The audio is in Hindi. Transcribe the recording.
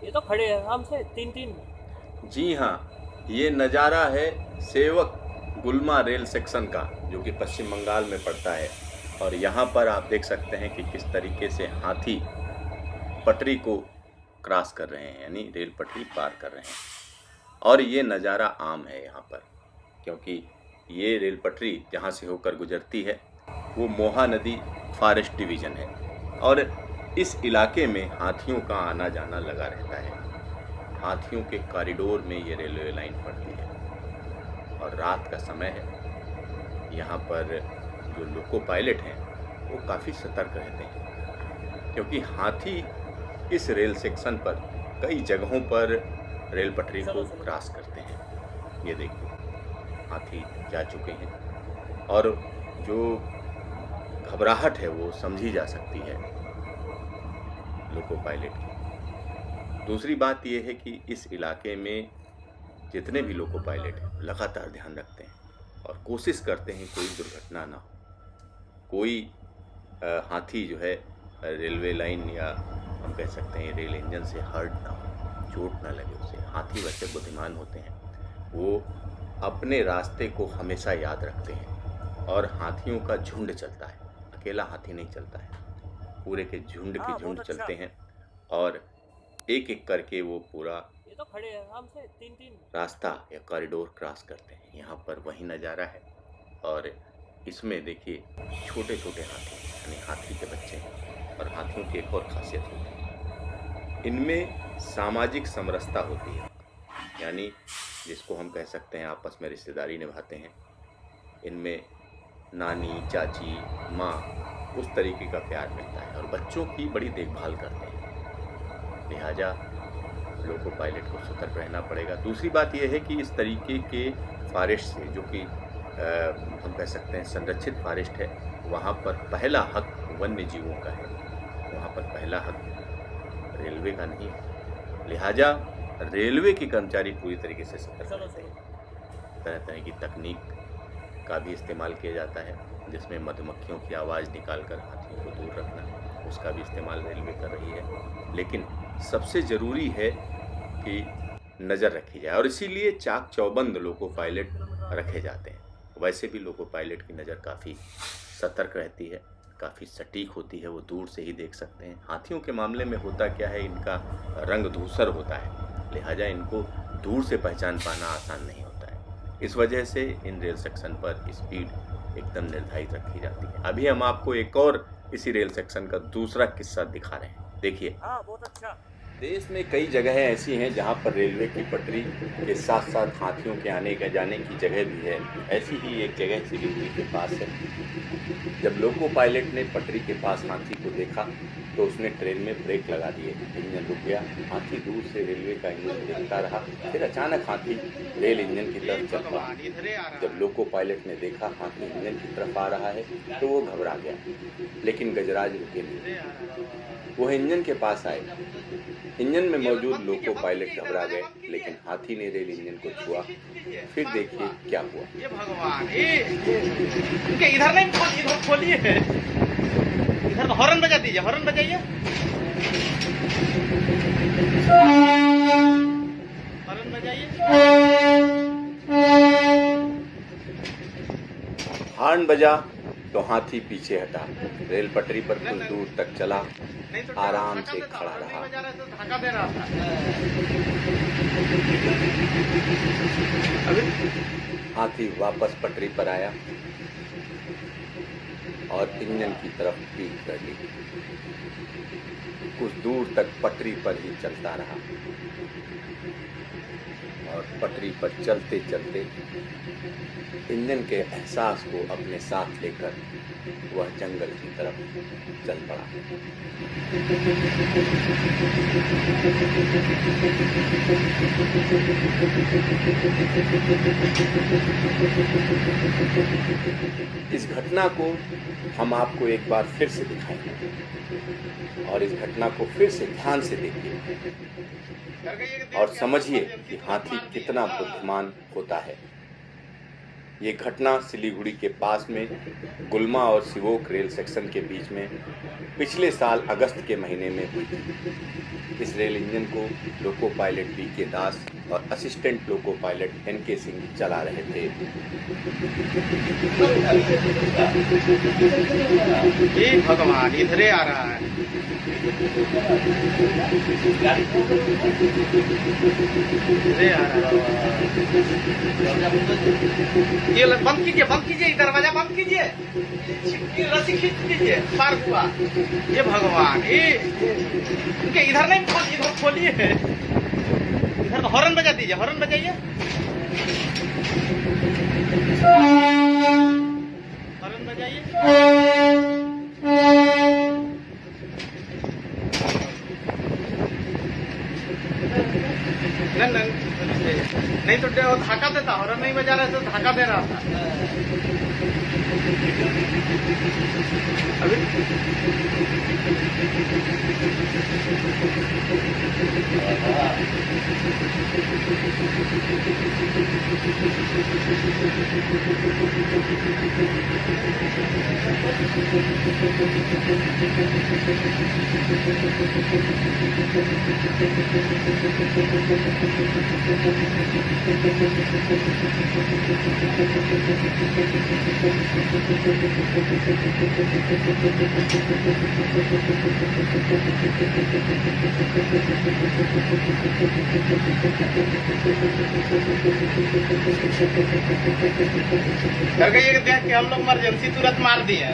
ये तो खड़े हैं हमसे तीन तीन। जी हाँ, ये नज़ारा है सेवक गुलमा रेल सेक्शन का, जो कि पश्चिम बंगाल में पड़ता है। और यहाँ पर आप देख सकते हैं कि किस तरीके से हाथी पटरी को क्रॉस कर रहे हैं, यानी रेल पटरी पार कर रहे हैं। और ये नज़ारा आम है यहाँ पर, क्योंकि ये रेल पटरी जहाँ से होकर गुजरती है वो मोहा नदी फॉरेस्ट डिवीज़न है। और इस इलाके में हाथियों का आना जाना लगा रहता है। हाथियों के कॉरिडोर में ये रेलवे लाइन पड़ती है और रात का समय है। यहाँ पर जो लोको पायलट हैं वो काफ़ी सतर्क रहते हैं, क्योंकि हाथी इस रेल सेक्शन पर कई जगहों पर रेल पटरी को क्रॉस करते हैं। ये देखिए, हाथी जा चुके हैं और जो घबराहट है वो समझी जा सकती है लोको पायलट की। दूसरी बात ये है कि इस इलाके में जितने भी लोको पायलट हैं लगातार ध्यान रखते हैं और कोशिश करते हैं कोई दुर्घटना ना हो, कोई हाथी जो है रेलवे लाइन या हम कह सकते हैं रेल इंजन से हर्ट ना हो, चोट ना लगे उसे। हाथी वैसे बुद्धिमान होते हैं, वो अपने रास्ते को हमेशा याद रखते हैं। और हाथियों का झुंड चलता है, अकेला हाथी नहीं चलता है, पूरे के झुंड के झुंड चलते हैं और एक एक करके वो पूरा ये तो खड़े हैं हमसे तीन तीन। रास्ता या कॉरिडोर क्रॉस करते हैं। यहाँ पर वही नज़ारा है और इसमें देखिए छोटे छोटे हाथी, यानी हाथी के बच्चे हैं। और हाथियों की एक और खासियत होती है, इनमें सामाजिक समरसता होती है, यानी जिसको हम कह सकते हैं आपस में रिश्तेदारी निभाते हैं। इनमें नानी, चाची, माँ, उस तरीके का प्यार मिलता है और बच्चों की बड़ी देखभाल करते हैं। लिहाजा लोको पायलट को सतर्क रहना पड़ेगा। दूसरी बात यह है कि इस तरीके के फॉरेस्ट से, जो कि हम कह सकते हैं संरक्षित फॉरेस्ट है, वहाँ पर पहला हक वन्य जीवों का है, वहाँ पर पहला हक रेलवे का नहीं है। लिहाजा रेलवे के कर्मचारी पूरी तरीके से सतर्क रहते हैं। तरह तरह की तकनीक का भी इस्तेमाल किया जाता है, जिसमें मधुमक्खियों की आवाज़ निकालकर हाथियों को दूर रखना, उसका भी इस्तेमाल रेलवे कर रही है। लेकिन सबसे ज़रूरी है कि नज़र रखी जाए और इसीलिए चाक चौबंद लोको पायलट रखे जाते हैं। वैसे भी लोको पायलट की नज़र काफ़ी सतर्क रहती है, काफ़ी सटीक होती है, वो दूर से ही देख सकते हैं। हाथियों के मामले में होता क्या है, इनका रंग धूसर होता है, लिहाजा इनको दूर से पहचान पाना आसान नहीं होता है। इस वजह से इन रेल सेक्शन पर स्पीड एकदम निर्धारित रखी जाती है। अभी हम आपको एक और इसी रेल सेक्शन का दूसरा किस्सा दिखा रहे हैं, देखिए। बहुत अच्छा। देश में कई जगहें ऐसी हैं जहां पर रेलवे की पटरी के साथ साथ हाथियों के आने का जाने की जगह भी है। ऐसी ही एक जगह सिलीगुड़ी के पास है। जब लोको पायलट ने पटरी के पास हाथी को देखा तो उसने ट्रेन में ब्रेक लगा दिए, इंजन रुक गया। हाथी दूर से रेलवे का इंजन देखता रहा, फिर अचानक हाथी रेल इंजन की तरफ चल पड़ा। जब लोको पायलट ने देखा हाथी इंजन की तरफ आ रहा है तो वो घबरा गया, लेकिन गजराज रुके नहीं, वो इंजन के पास आए। इंजन में मौजूद लोको पायलट घबरा गए, लेकिन हाथी ने रेल इंजन को छुआ। फिर देखिए क्या हुआ। ये भगवान, इधर नहीं, इधर खोलिए, इधर हॉर्न बजा दीजिए, हॉर्न बजाइए, हॉर्न बजाइए। हॉर्न बजा तो हाथी पीछे हटा, रेल पटरी पर कुछ दूर तक चला, आराम से खड़ा रहा। धक्का दे रहा था। हाथी वापस पटरी पर आया और इंजन की तरफ पीठ कर ली। कुछ दूर तक पटरी पर ही चलता रहा और पटरी पर चलते चलते इंजन के एहसास को अपने साथ लेकर वह जंगल की तरफ चल पड़ा। इस घटना को हम आपको एक बार फिर से दिखाएंगे और इस घटना को फिर से ध्यान से देखिए और समझिए कि हाथी कितना बुद्धिमान होता है। ये घटना सिलीगुड़ी के पास में गुल्मा और सिवोक रेल सेक्शन के बीच में पिछले साल अगस्त के महीने में हुई थी। इस रेल इंजन को लोको पायलट पी.के. दास और assistant loco pilot N.K. Singh चला रहे थे। हे भगवान, इधरे आ रहा है। इधरे आ रहा है। ये बंद कीजिए, दरवाजा बंद कीजिए, रस्सी खींच दीजिए, पार हुआ। ये भगवान, ये इनके इधर नहीं, इधर खोलिए, इधर हॉर्न बजा दीजिए, हॉर्न बजाइए, हॉर्न बजाइए। नहीं तो धक्का देता, हॉर्न नहीं बजा रहा तो धक्का दे रहा था। अभी करके ये देख के हम लोग इमरजेंसी तुरंत मार दिए।